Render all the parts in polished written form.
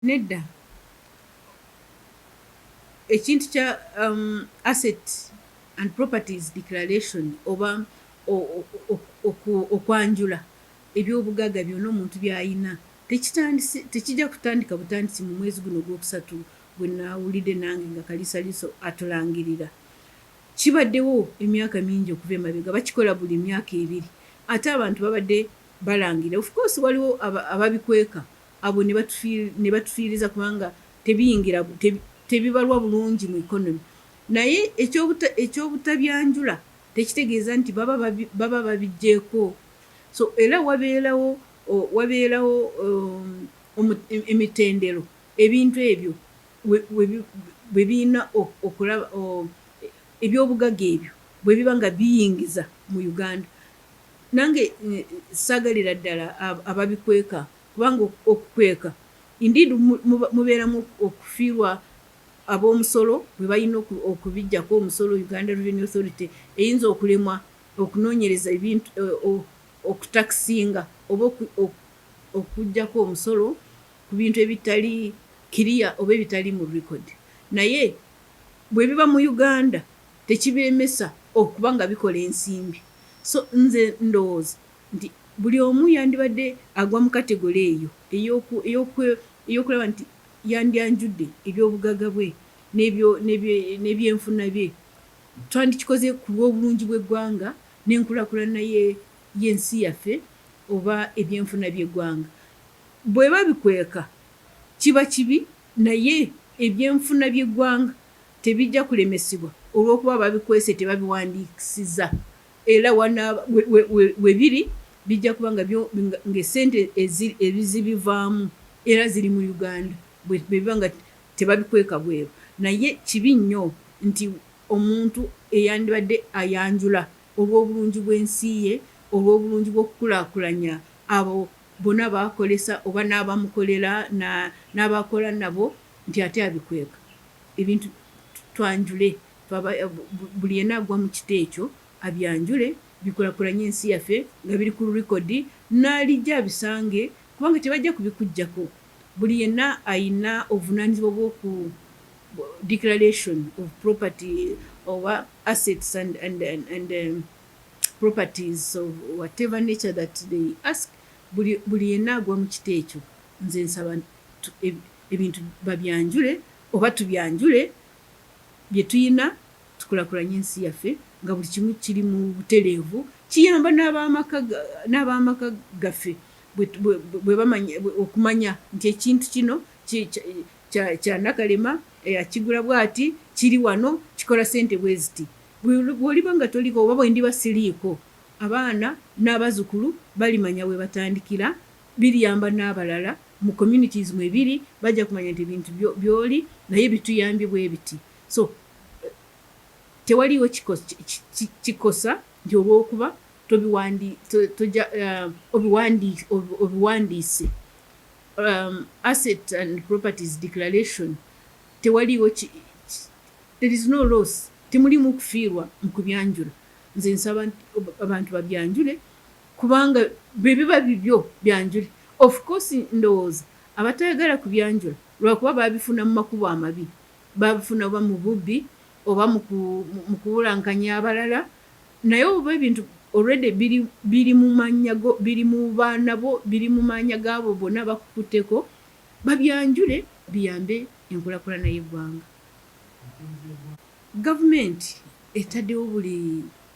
Nedda ekintu kya asset and properties declaration oba okwanjula ebyobugagga byonna omuntu byayina tekijja kutandika butandisi mu mwezi guno ogwokusatu gwe naawulidde nange nga kalisaliso atulangirira. Kibaddewo emyaka mingi okuva emabega, bakikola buli myaka ebiri ate abantu babadde balangira. Of course waliwo ababikweka abo ne batufiiriza kubanga tebiyingira tebibalwa bulungi mu economy. Naye ekyobutabyanjula tekitegeeza nti baba babigjeeko. So era wabeerawo emitendero ebintu ebyo bwe birina okulaba ebyobugagga ebyo bwe biba nga biyingiza mu Uganda. Nange saagalira ddala ababikweka kubanga okukweka indeed mubeeramu okufiirwa ab'omusolo bwe balina okubijjako omusolo. Uganda Revenue Authority eyinza okulemwa okunoonyereza ebintu okutakisinga oba okuggyako omusolo ku bintu ebitali kiriya oba ebitali mu record. Naye bwe biba mu Uganda tekibeemesa okuba nga bikola ensimbi. So nze ndowooza nti buli omu yandibadde agwa mu kategole eyo ey'okulaba nti yandyanjudde ebyobugagga bwe n'ebyenfuna bye. Twandikikoze ku lw'obulungi bw'eggwanga n'enkulaakulana y'ensi yaffe oba ebyenfuna by'eggwanga. Bwe babikweka kiba kibi, naye ebyenfuna by'eggwanga tebijja kulemesibwa olw'okuba babikwese tebabiwandiikisiza. Era we biri bijja kuba ng'essente ezibivaamu era ziri mu Uganda bwe biba nga tebabikweka bweru. Naye kibi nnyo nti omuntu eyandibadde ayanjula olw'obulungi bw'ensi ye, olw'obulungi bw'okukulaakulanya abo bonna baakolesa oba n'abamukolera n'abakola nabo, nti ate abikweka. Ebintu twanjule, buli yenna agwa mu kito ekyo abyanjule bikulaakulanye ensi yaffe nga biri ku rekodi n'alijja abisange kubanga tebajja kubikuggyako. Buli yenna ayina obuvunaanyizibwa bw'oku declaration of property or assets and properties of whatever nature that they ask. Buli yenna agwa mu kito ekyo. Nze nsaba ebintu babyanjule oba tubyanjule bye tuyina tukulaakulanye ensi yaffe nga buli kimu kiri mu butereevu. Kiyamba n'ab'amaka gaffe bwe bamanya okumanya nti ekintu kino kya Nakalema akigula bw'ati, kiri wano, kikola ssente bwe ziti. Bw'oliba nga toliko oba bwe ndiba siriiko, abaana n'abazzukulu balimanya we batandikira. Biriyamba n'abalala mu communities mwe biri bajja kumanya nti ebintu by'oli naye bituyambye bwe biti. So tewaliwo kikosa nti olw'okuba obiwandiise asset and properties declaration. Tewaliwo there is no loss, temulimu kufiirwa mu kubyanjula. Nze nsaba abantu babyanjule kubanga bwe biba bibyo byanjule. Of course ndowooza abatayagala kubyanjula lwakuba baabifuna mu makubo amabi, baabifuna oba mu bubbi oba mu kubulankanya abalala. Naye oba ebintu already biri mu mannya go, biri mu baana bo, biri mu mannya gaabo bonna bakukutteko, babyanjule biyambe enkulaakulana y'eggwanga. Gavumenti etaddewo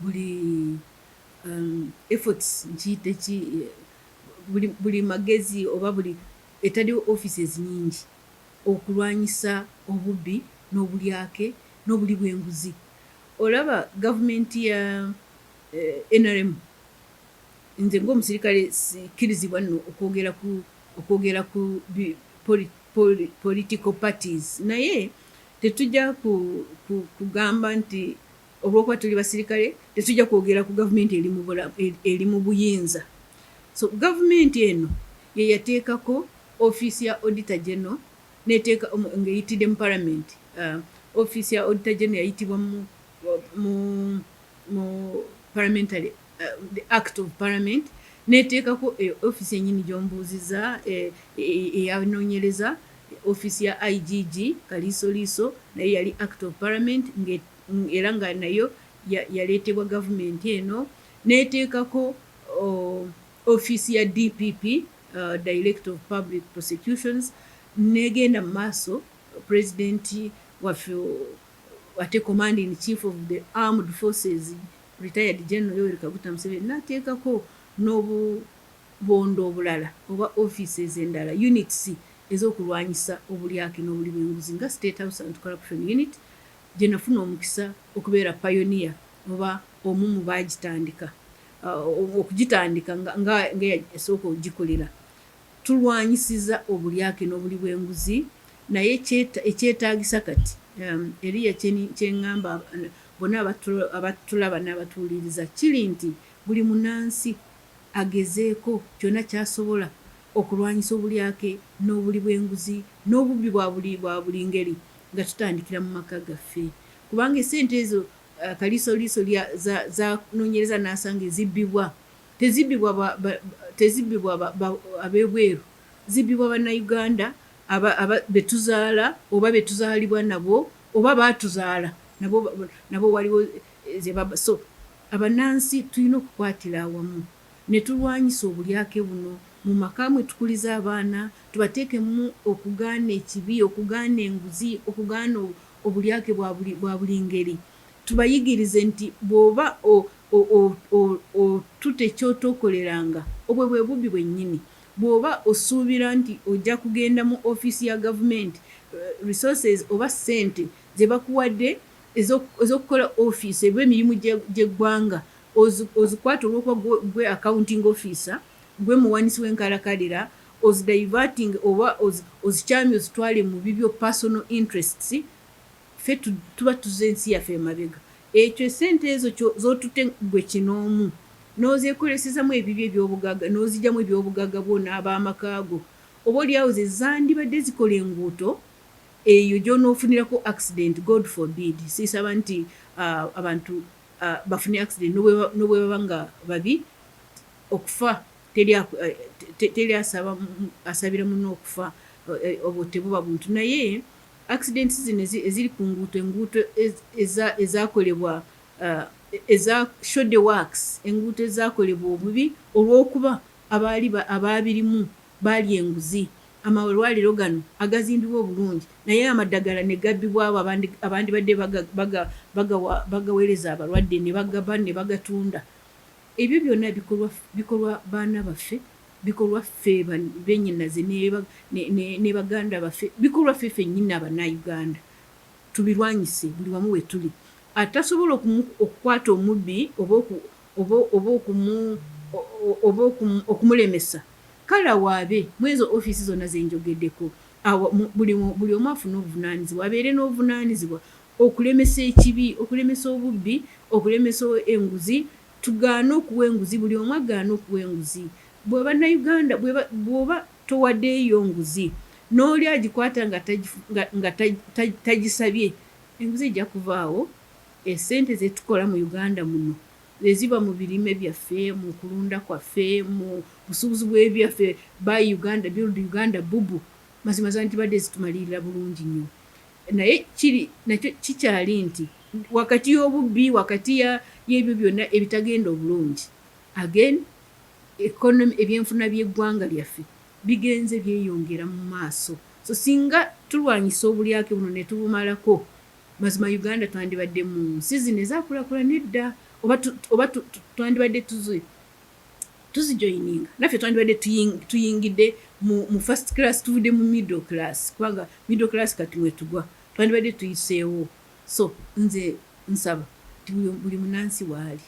buli efforts nkiyite ki buli magezi oba buli etaddewo offices nnyingi okulwanyisa obubbi n'obulyake n'obuli bw'enguzi. Olaba gavumenti ya NRM, nze ng'omusirikale sikkirizibwa nno okwogera ku political parties, naye tetujja kugamba nti olw'okuba tuli basirikale tetujja kwogera ku gavumenti eri mu buyinza. So gavumenti eno ye yateekako office ya Auditor General n'eteeka ng'eyitidde mu Parliament. Office ya Auditor General yayitibwa mu parliamentary the Act of Parliament, n'eteekako office ennyini gy'ombuuziza eyanoonyereza office ya IGG Kaliso naye yali act of parliament era nga nayo yaleetebwa gavumenti eno, neteekako office ya DPP Director of Public Prosecutions, negenda mu maaso president waffe ate command in chief of the armed forces retired General Yoweri Kaguta Museveni nateekako n'obubondo obulala oba offices endala units ez'okulwanyisa obulyake n'obuli bw'enguzi nga State House Anti-Corruption Unit gye nafuna omukisa okubeera pioneer oba omu mu baagitandika okugitandika nga esooka ogikolera. Tulwanyisiza obulyake n'obuli bw'enguzi naye ekyetaagisa kati eriya kyeŋŋamba bonna abatulaba n'abatuwuliriza kiri nti buli munansi agezeeko kyonna kyasobola okulwanyisa obulyake n'obuli bw'enguzi n'obubbi bwa buli ngeri nga tutandikira mu maka gaffe, kubanga esente ezo Kaliso zanoonyereza n'asanga ezibbibwa tezibbibwa ab'ebweru, zibbibwa bannayuganda betuzaala oba betuzaalibwa nabo oba baatuzaala nabo waliwo so abannansi tulina okukwatira awamu ne tulwanyisa obulyake buno mu maka mwe tukuliza abaana tubateekemu okugaana ekibi, okugaana enguzi, okugaana obulyake bwa buli ngeri, tubayigirize nti bw'oba otuta ekyotokoleranga obwo bwe bubbi bwennyini. Bw'oba osuubira nti ojja kugenda mu office ya gavumenti resources oba ssente ze bakuwadde ez'okukola office eb'emirimu gy'eggwanga ozikwata olw'okuba gwe accounting officer, gwe muwanisi w'enkalakalira, ozidiverting oba ozikyamye ozitwale mu bibyo personal interests, ffe tuba tuzze ensi yaffe emabega. Ekyo essente ezo z'otute gwe kinoomu n'ozeekolesezamu ebibyo eby'obugagga n'ozigyamu eby'obugagga bwo n'ab'amaka go, oba oliawo ze zandibadde zikola enguuto eyo gy'onoofunirako accident, God forbid, siisaba nti abantu bafune accident n'obwe baba nga babi, okufa teri asabira muno okufa, obwo tebuba buntu, naye accidents zino eziri ku enguuto ezakolebwa eza shode works, enguuto ezakolebwa obubi olw'okuba abaabirimu baali enguzi, amalwaliro gano agazimbibwa obulungi naye amaddagala ne gabbibwa abo abandi badde bagaweereza abalwadde ne bagaba ne bagatunda. Ebyo byonna bikolwa baana baffe, bikolwa ffe bennyinaze ne baganda baffe, bikolwa ffe ffennyini Abannayuganda. Tubirwanyise buli wamu we tuli. Atasobola okukwata omubbi oba okumulemesa, kale awaabe mu ezo ofiisi zonna ze njogeddeko, buli omu afune obuvunaanyizibwa, abeere n'obuvunaanyizibwa okulemesa ekibi, okulemesa obubbi, okulemesa enguzi. Tugaane okuwa enguzi, buli omu agaane okuwa enguzi. Bwe Bannayuganda bw'oba towaddeeyo nguzi n'oli agikwata nga tagisabye, enguzi ejja kuvaawo. Essente ze tukola mu Uganda muno eziba mu birime byaffe, mu kulunda kwaffe, mu busuubuzi bw'ebyaffe, Buy Uganda, Build Uganda, bubu, mazima zandibadde zitumalirira bulungi nnyo. Naye nakyo kikyali nti wakati y'obubbi, wakati y'ebyo byonna ebitagenda obulungi, again economy, ebyenfuna by'eggwanga lyaffe bigenze byeyongera mu maaso. So singa tulwanyisa obulyake buno ne tubumalako, mazima Uganda twandibadde mu nsi zino ezaakulakula nedda, oba twandibadde tuzijoyininga, naffe twandibadde tuyingidde mu first class, tuvudde mu middle class, kubanga middle class kati mwetugwa, twandibadde tuyiseewo. So nze nsaba buli munansi waali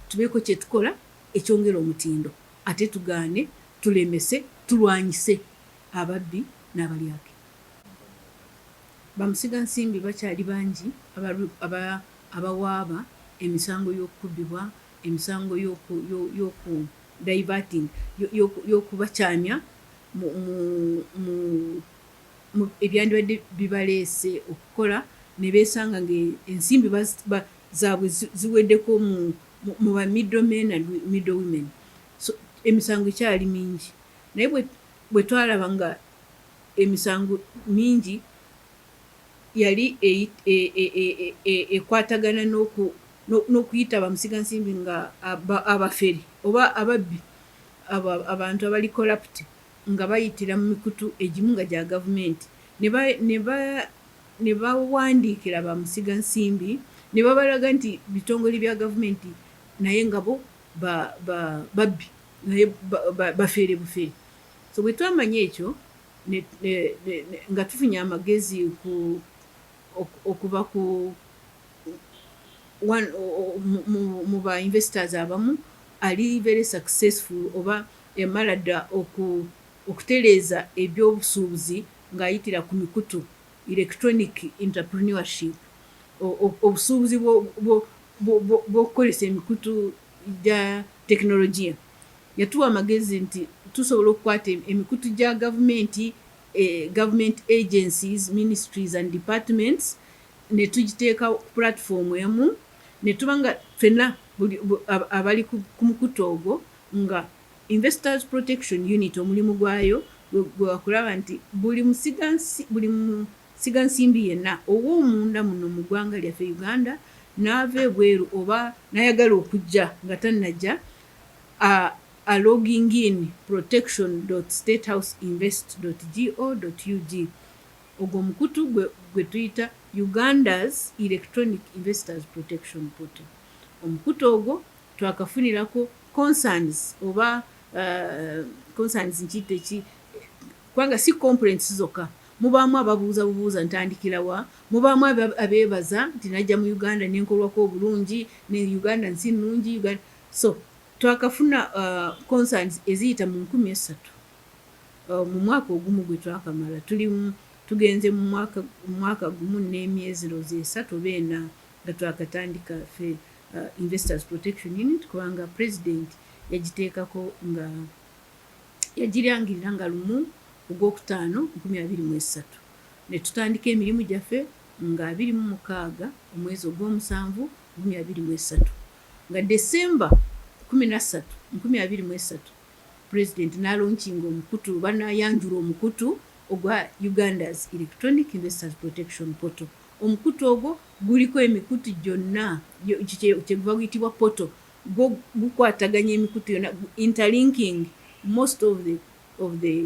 tubeeko kye tukola ekyongera omutindo, ate tugaane, tulemese, tulwanyise ababbi n'abalyake. Bamusigansimbi bakyali bangi abawaaba emisango y'okubbibwa, emisango y'oku diverting, y'okubakyamya mu ebyandibadde bibaleese okukola ne beesanga ng'ensimbi zaabwe ziweddeko mu ba middle men and middle women. So emisango ekyali mingi, naye bwe twalaba nga emisango mingi yali ekwatagana n'okuyita bamusigansimbi nga abafere oba ababbi abantu abali corrupt nga bayitira mu mikutu egimu nga gya gavumenti ne bawandiikira bamusigansimbi ne babalaga nti bitongole bya gavumenti naye nga bo babbi naye bafere bufere. So bwe twamanya ekyo nga tufunye amagezi okuva mu ba investors abamu ali very successful oba yamala dda okutereeza ebyobusuubuzi ng'ayitira ku mikutu electronic entrepreneurship, obusuubuzi bw'okukozesa emikutu gya tekinologiya. Yatuwa amagezi nti tusobola okukwata emikutu gya gavumenti, government agencies, ministries and departments ne tugiteeka ku platform emu ne tuba nga ffenna abali ku mukutu ogwo nga Investors Protection Unit omulimu gwayo gwe wakulaba nti buli musigansimbi yenna ow'omunda muno mu ggwanga lyaffe Uganda n'ava ebweru oba n'ayagala okujja nga tannajja a logging in protection.statehouseinvest.go.ug. ogwo mukutu gwe tuyita Uganda's Electronic Investors Protection Portal. Omukutu ogwo twakafunirako concerns oba concerns nkiyite ki kubanga si complaints zokka, mubaamu ababuuza ntandikirawa, mubaamu abeebaza nti najja mu Uganda nenkolwako obulungi ne Uganda nsi nnungi. So twakafuna concerns eziyita mu 13 mu mwaka ogumu gwe twakamala. Tugenze mu mwaka gumu n'emyezi 3 oba 4 nga twakatandika ffe Investors Protection Unit kubanga President yagiteekako nga yagirangirira nga 1/5/2023 ne tutandika emirimu gyaffe nga 26 omwezi ogw'omusanvu 2023 nga December 13 2023 President n'alonkinga omukutu banayanjula omukutu ogwa Uganda's Electronic Investors Protection Portal. Omukutu ogwo guliko emikutu gyonna kyeguva guyitibwa portal gukwataganya emikutu yonna, interlinking most of the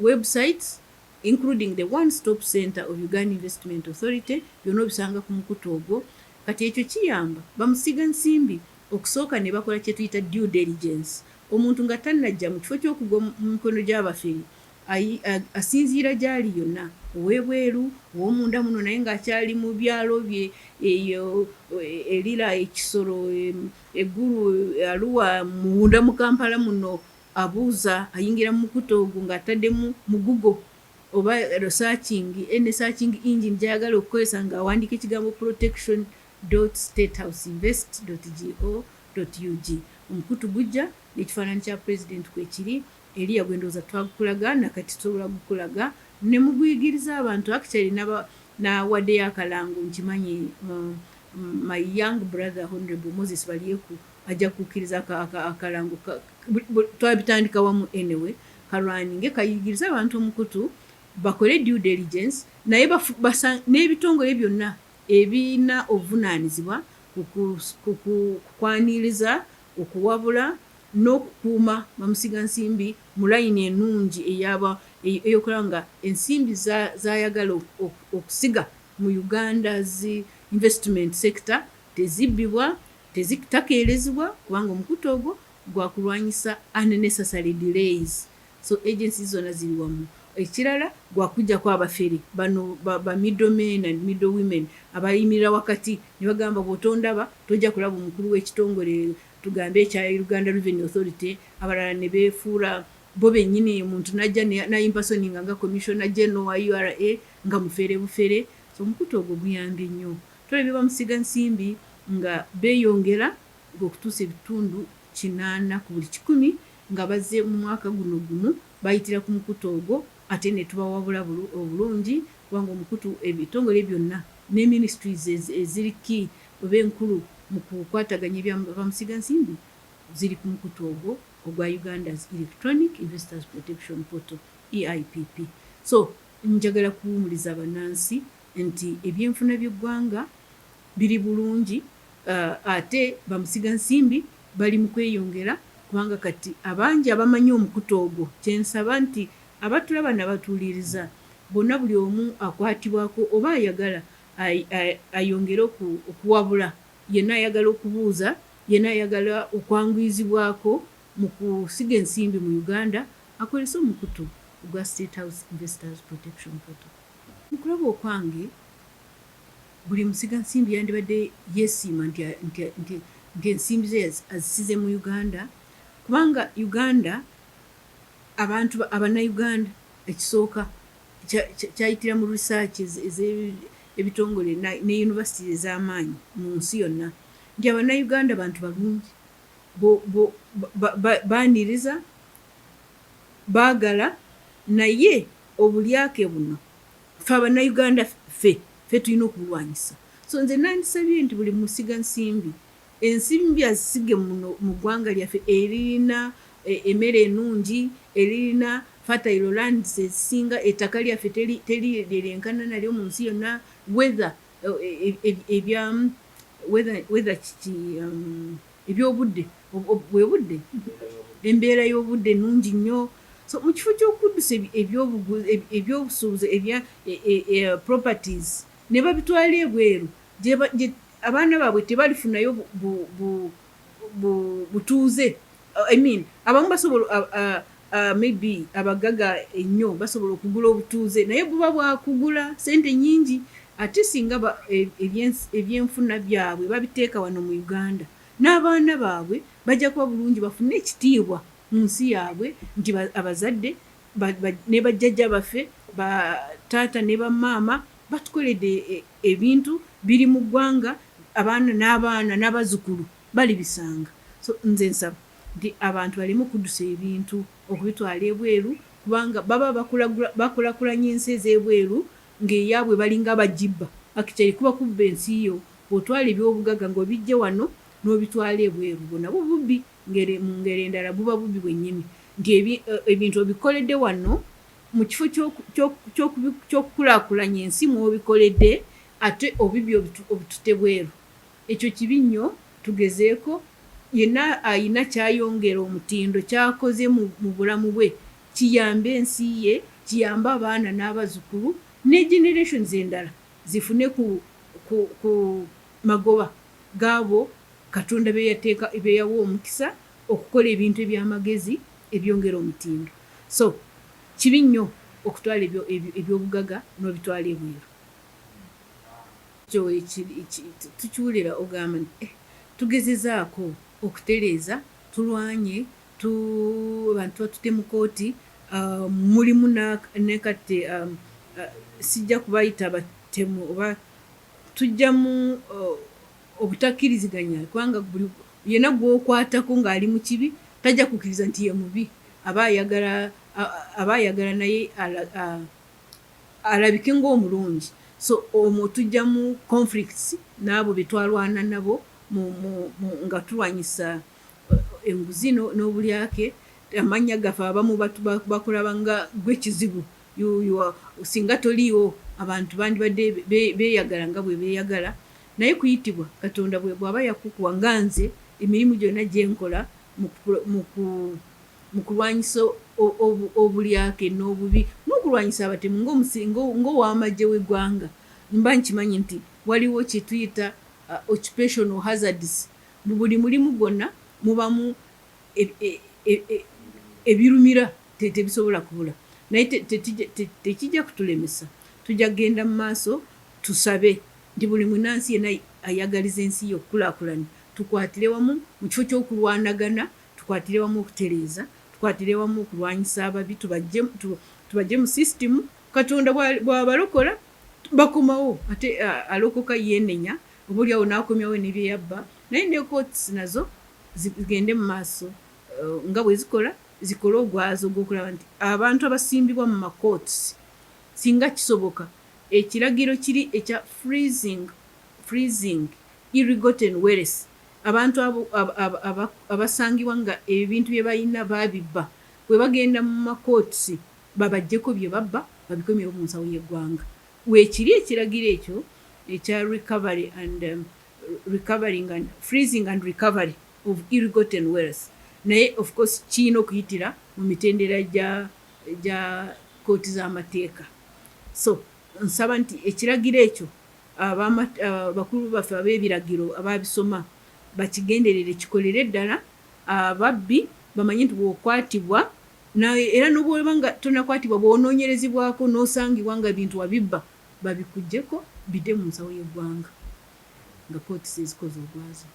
websites including the one-stop center of Uganda Investment Authority. Byonna obisanga ku mukutu ogwo. Kati ekyo kiyamba bamusigansimbi okusooka ne bakola kye tuyita due diligence. Omuntu nga tannajja mu kifo ky'okugwa mu mikono gy'abafere asinziira gy'ali yonna, ow'ebweru ow'omunda muno naye ng'akyali mu byalo bye eyo erira ekisoro eggulu Arua munda mu Kampala muno, abuuza ayingira mu mukutu ogwo ng'ataddemu mu Google oba researching engine gy'ayagala okukozesa ng'awandiika ekigambo protection.statehouseinvest.go.ug. omukutu gujja n'ekifaananyi kya President kwekiri. Eriya gwendooza twagukulaga nakati tusobola gukulaga ne muguyigiriza abantu. Actually nawaddeyo akalango nkimanyi my young brother Honorable Moses Balyeku ajja kukkiriza akalango twabitandika wamu anyway kalwaninge kayigiriza abantu omukutu bakole due diligence naye n'ebitongole byonna ebirina obuvunaanyizibwa kukwaniriza okuwabula n'okukuuma bamusigansimbi mu layini ennungi eyokulaba nga ensimbi zayagala okusiga mu Uganda's investment sector tezibbibwa, tezitakeerezebwa kubanga omukutu ogwo gwakulwanyisa unnecessary delays. So agencies zonna ziri wamu. Ekirala gwakujjako abafere bano ba middlemen and middle women abayimirira wakati ne bagamba bw'otondaba tojja kulaba omukulu w'ekitongole tugambe ekya Uganda Revenue Authority, abalala ne beefuula bo bennyini omuntu najja nayimpersoninga nga Commissioner General wa URA nga mufere bufere. So omukutu ogwo guyambye nnyo. Tulabye bamusigansimbi nga beeyongera okutuusa ebitundu 8 ku buli 100 nga bazze mu mwaka guno gumu bayitira ku mukutu ogwo ate ne tubawabula obulungi kubanga omukutu ebitongole byonna ne ministries eziri ki oba enkulu mu kukwataganya bamusigansimbi ziri ku mukutu ogwo ogwa Uganda's Electronic Investors Protection Portal EIPP. So njagala kuwumuliza bannansi nti ebyenfuna by'eggwanga biri bulungi, ate bamusiga nsimbi bali mu kweyongera, kubanga kati abangi abamanyi omukutu ogwo. Kyensaba nti abatulaba n'abatuuliriza bonna, buli omu akwatibwako oba ayagala ayongere okuwabula, yenna ayagala okubuuza, yenna ayagala okwanguyizibwako mu kusiga ensimbi mu Uganda, akolese omukutu ogwa State House Investors Protection Portal. Mu kulaba okwange, buli musiga nsimbi yandibadde yeesiima nti ensimbi ze azisize mu Uganda, kubanga Uganda, abantu abannayuganda ekisooka kyayitira mu research ebitongole ne university ez'amaanyi mu nsi yonna, nti abannayuganda bantu balungi, baaniriza, baagala, naye obulyake buno ffe abannayuganda ffe tulina okubulwanyisa. So nze nandisabye nti buli musiga nsimbi, ensimbi azisige mu ggwanga lyaffe eririna emmere ennungi, eririna fertile lands ezisinga, ettaka lyaffe teriryenkana nalyo mu nsi yonna, ebyobudde bwebudde, embeera y'obudde ennungi nnyo. So mu kifo ky'okuddusa ebyobusuubuzi properties ne babitwala ebweru, abaana baabwe tebalifunayo butuuze. Abamu basobola maybe abagaga ennyo basobola okugula obutuuze, naye buba bwakugula sente nnyingi. Ate singa ebyenfuna byabwe babiteeka wano mu Uganda, n'abaana baabwe bajja kuba bulungi, bafune ekitiibwa mu nsi yaabwe, nti abazadde ne bajjajja baffe, bataata ne bamaama batukoledde ebintu biri mu ggwanga, n'abaana n'abazzukulu bali bisanga. So nze nsaba nti abantu baleme okuddusa ebintu okubitwala ebweru, kubanga baba bakulakulanya ensi ez'ebweru ng'eyaabwe balinga abajibba. Akitali kuba kubba ensi yo, bw'otwala eby'obugagga ng'obijje wano n'obitwala ebweru, bwo nabwo bubbi, mu ngeri endala buba bubbi bwennyini, nti ebintu obikoledde wano mu kifo ky'okukulaakulanya ensi mw'obikoledde, ate obibbi obitute bweru. Ekyo kibi nnyo. Tugezeeko, yenna ayina kyayongera omutindo kyakoze mu bulamu bwe, kiyambe ensi ye, kiyambe abaana n'abazzukulu ne generations endala zifune ku magoba gaabo Katonda beyawa omukisa okukola ebintu eby'amagezi ebyongera omutindo. So kibi nnyo okutwala ebyobugagga n'obitwala ebweru. Kyo tukiwulira ogamba nti tugezezaako okutereeza, tulwanye, abantu batute mu kooti, mulimu nekate sijja kubayita batemu, oba tujjamu obutakkiriziganya, kubanga yenna gw'okwatako ng'ali mu kibi tajja kukkiriza nti ye mubi, aba ayagala naye alabike ng'omulungi. So omwo tujjamu conflicts n'abo be twalwana nabo nga tulwanyisa enguzi n'obulyake. Amannya gaffe abamu bakulaba nga gw'ekizibu, singa toliiwo abantu bandibadde beeyagala nga bwe beeyagala, naye kuyitibwa Katonda bw'aba yakukuwa nga nze emirimu gyonna gye nkola mu kulwanyisa obulyake n'obubi n'okulwanyisa abatemu ng'ow'amagye w'eggwanga, mba nkimanyi nti waliwo kye tuyita occupational hazards. Mu buli mulimu gwonna mubamu ebirumira tebisobola kubula, naye tekijja kutulemesa. Tujja kugenda mu maaso tusabe nti buli munnansi yenna ayagaliza ensi ye okukulaakulana, tukwatire wamu mu kifo ky'okulwanagana, tukwatire wamu okutereeza, tukwatire wamu okulwanyisa ababi, tubajje mu sisitimu. Katonda bw'abalokola bakomawo, ate alokoka yeenenya, oboolyawo n'akomyawo ne bye yabba, naye ne courts nazo zigende mu maaso nga bwe zikole ogwazo gw'okulaba nti abantu abasimbibwa mu macourts, singa kisoboka, ekiragiro kiri ekya freezing ill-gotten wealth, abantu abasangibwa nga ebintu bye balina babibba, bwe bagenda mu macourts babajjeko bye babba babikomyewo mu nsawo y'eggwanga weekiri ekiragiro ekyo ekya recovering and freezing and recovery of ill-gotten wealth naye of course kiyina okuyitira mu mitendera gya kooti z'amateeka so nsaba nti ekiragiro ekyo bakulu baffe ab'ebiragiro ababisoma bakigenderere kikolere ddala ababbi bamanye nti bw'okwatibwa era n'obwoba nga tonakwatibwa bw'onoonyerezebwako n'osangibwa nga bintu wabibba babikuggyeko bidde mu nsawo y'eggwanga nga kooti zezikoze ogwazo.